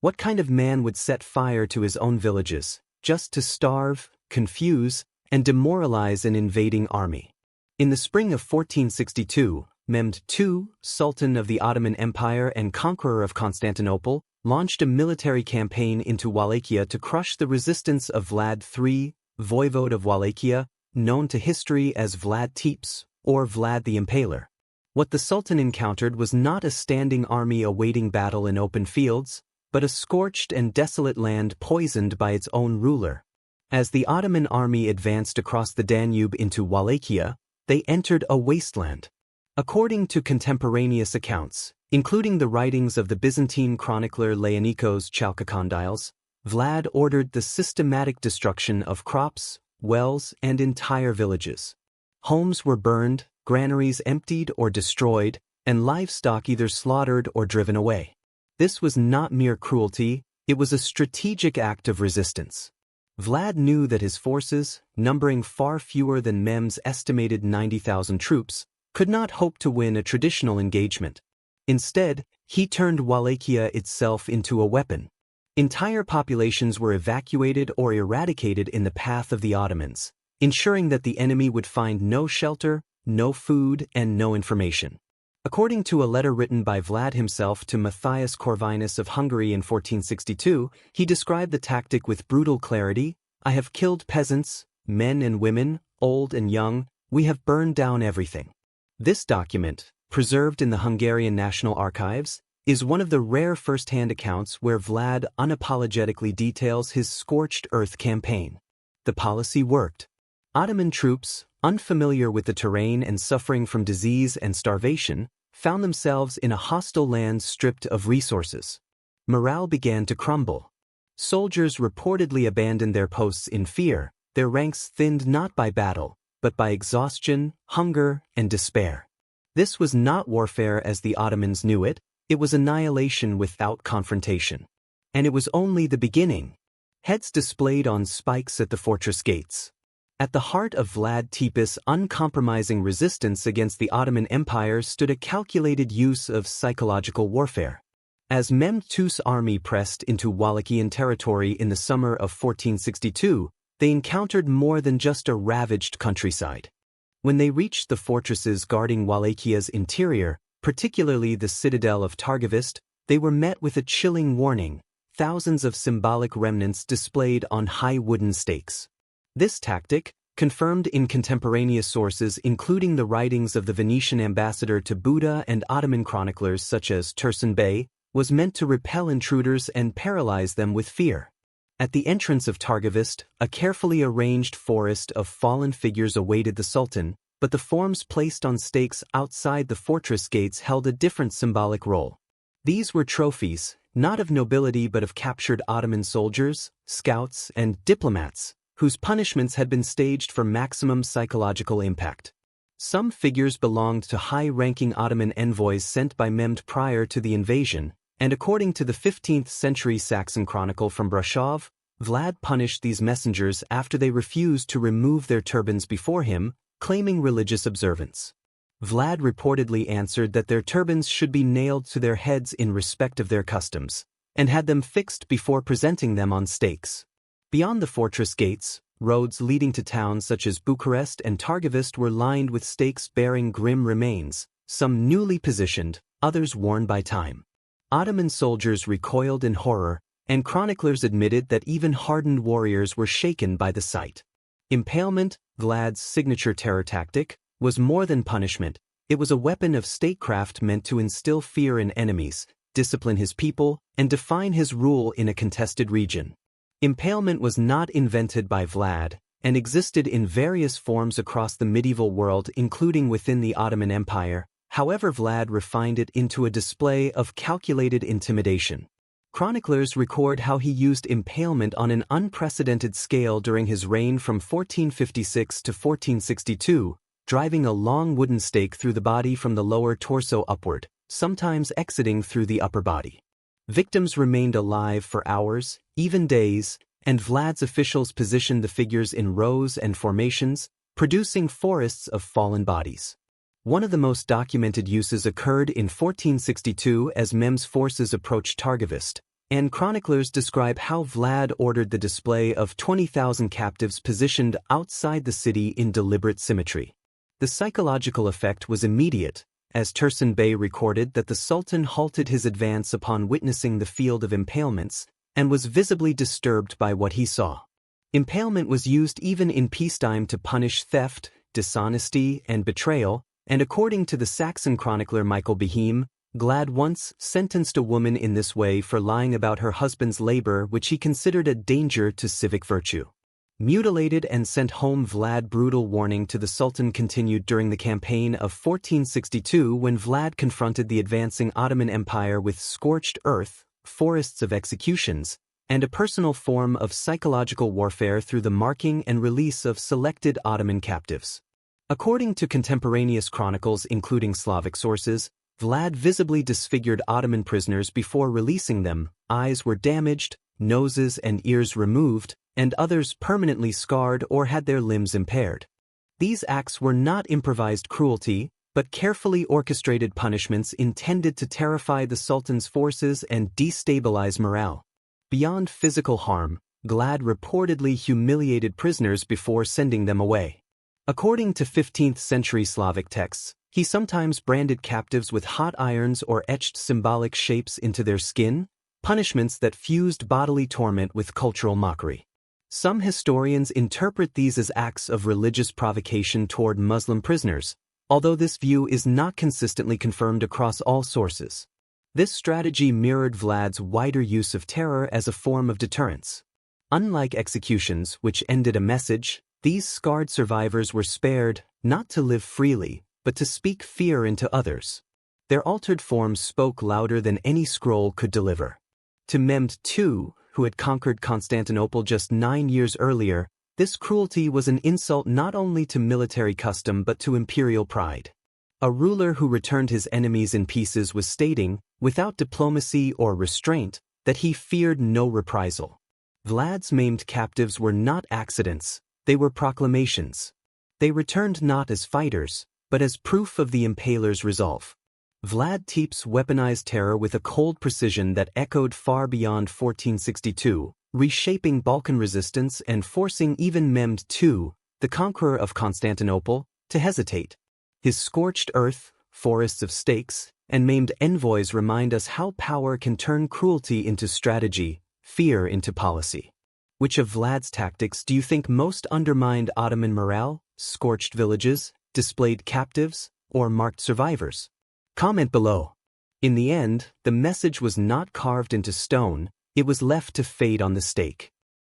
What kind of man would set fire to his own villages, just to starve, confuse, and demoralize an invading army? In the spring of 1462, Mehmed II, Sultan of the Ottoman Empire and conqueror of Constantinople, launched a military campaign into Wallachia to crush the resistance of Vlad III, voivode of Wallachia, known to history as Vlad III, or Vlad the Impaler. What the Sultan encountered was not a standing army awaiting battle in open fields, but a scorched and desolate land poisoned by its own ruler. As the Ottoman army advanced across the Danube into Wallachia, they entered a wasteland. According to contemporaneous accounts, including the writings of the Byzantine chronicler Leonikos Chalkokondyles, Vlad ordered the systematic destruction of crops, wells, and entire villages. Homes were burned, granaries emptied or destroyed, and livestock either slaughtered or driven away. This was not mere cruelty, it was a strategic act of resistance. Vlad knew that his forces, numbering far fewer than Mehmed's estimated 90,000 troops, could not hope to win a traditional engagement. Instead, he turned Wallachia itself into a weapon. Entire populations were evacuated or eradicated in the path of the Ottomans, ensuring that the enemy would find no shelter, no food, and no information. According to a letter written by Vlad himself to Matthias Corvinus of Hungary in 1462, he described the tactic with brutal clarity: "I have killed peasants, men and women, old and young, we have burned down everything." This document, preserved in the Hungarian National Archives, is one of the rare first-hand accounts where Vlad unapologetically details his scorched earth campaign. The policy worked. Ottoman troops, unfamiliar with the terrain and suffering from disease and starvation, found themselves in a hostile land stripped of resources. Morale began to crumble. Soldiers reportedly abandoned their posts in fear, their ranks thinned not by battle, but by exhaustion, hunger, and despair. This was not warfare as the Ottomans knew it, it was annihilation without confrontation. And it was only the beginning. Heads displayed on spikes at the fortress gates. At the heart of Vlad Tepes' uncompromising resistance against the Ottoman Empire stood a calculated use of psychological warfare. As Mehmed II's army pressed into Wallachian territory in the summer of 1462, they encountered more than just a ravaged countryside. When they reached the fortresses guarding Wallachia's interior, particularly the citadel of Targovist, they were met with a chilling warning: thousands of symbolic remnants displayed on high wooden stakes. This tactic, confirmed in contemporaneous sources including the writings of the Venetian ambassador to Buda and Ottoman chroniclers such as Tursun Bey, was meant to repel intruders and paralyze them with fear. At the entrance of Targovist, a carefully arranged forest of fallen figures awaited the Sultan, but the forms placed on stakes outside the fortress gates held a different symbolic role. These were trophies, not of nobility but of captured Ottoman soldiers, scouts, and diplomats, whose punishments had been staged for maximum psychological impact. Some figures belonged to high-ranking Ottoman envoys sent by Mehmed prior to the invasion, and according to the 15th century Saxon chronicle from Brasov, Vlad punished these messengers after they refused to remove their turbans before him, claiming religious observance. Vlad reportedly answered that their turbans should be nailed to their heads in respect of their customs, and had them fixed before presenting them on stakes. Beyond the fortress gates, roads leading to towns such as Bucharest and Targovist were lined with stakes bearing grim remains, some newly positioned, others worn by time. Ottoman soldiers recoiled in horror, and chroniclers admitted that even hardened warriors were shaken by the sight. Impalement, Vlad's signature terror tactic, was more than punishment, it was a weapon of statecraft meant to instill fear in enemies, discipline his people, and define his rule in a contested region. Impalement was not invented by Vlad, and existed in various forms across the medieval world including within the Ottoman Empire. However, Vlad refined it into a display of calculated intimidation. Chroniclers record how he used impalement on an unprecedented scale during his reign from 1456 to 1462, driving a long wooden stake through the body from the lower torso upward, sometimes exiting through the upper body. Victims remained alive for hours, even days, and Vlad's officials positioned the figures in rows and formations, producing forests of fallen bodies. One of the most documented uses occurred in 1462 as Mehmed's forces approached Targovist, and chroniclers describe how Vlad ordered the display of 20,000 captives positioned outside the city in deliberate symmetry. The psychological effect was immediate, as Tursun Bey recorded that the Sultan halted his advance upon witnessing the field of impalements and was visibly disturbed by what he saw. Impalement was used even in peacetime to punish theft, dishonesty, and betrayal, and according to the Saxon chronicler Michael Behem, Vlad once sentenced a woman in this way for lying about her husband's labor, which he considered a danger to civic virtue. Mutilated and sent home. Vlad's brutal warning to the Sultan continued during the campaign of 1462 when Vlad confronted the advancing Ottoman Empire with scorched earth, forests of executions, and a personal form of psychological warfare through the marking and release of selected Ottoman captives. According to contemporaneous chronicles including Slavic sources, Vlad visibly disfigured Ottoman prisoners before releasing them. Eyes were damaged, noses and ears removed, and others permanently scarred or had their limbs impaired. These acts were not improvised cruelty, but carefully orchestrated punishments intended to terrify the Sultan's forces and destabilize morale. Beyond physical harm, Vlad reportedly humiliated prisoners before sending them away. According to 15th-century Slavic texts, he sometimes branded captives with hot irons or etched symbolic shapes into their skin, punishments that fused bodily torment with cultural mockery. Some historians interpret these as acts of religious provocation toward Muslim prisoners, although this view is not consistently confirmed across all sources. This strategy mirrored Vlad's wider use of terror as a form of deterrence. Unlike executions, which ended a message, these scarred survivors were spared, not to live freely, but to speak fear into others. Their altered forms spoke louder than any scroll could deliver. To Mehmed II, who had conquered Constantinople just 9 years earlier, this cruelty was an insult not only to military custom but to imperial pride. A ruler who returned his enemies in pieces was stating, without diplomacy or restraint, that he feared no reprisal. Vlad's maimed captives were not accidents, they were proclamations. They returned not as fighters, but as proof of the impaler's resolve. Vlad Tepes weaponized terror with a cold precision that echoed far beyond 1462, reshaping Balkan resistance and forcing even Mehmed II, the conqueror of Constantinople, to hesitate. His scorched earth, forests of stakes, and maimed envoys remind us how power can turn cruelty into strategy, fear into policy. Which of Vlad's tactics do you think most undermined Ottoman morale? Scorched villages, displayed captives, or marked survivors? Comment below. In the end, the message was not carved into stone, it was left to fade on the stake.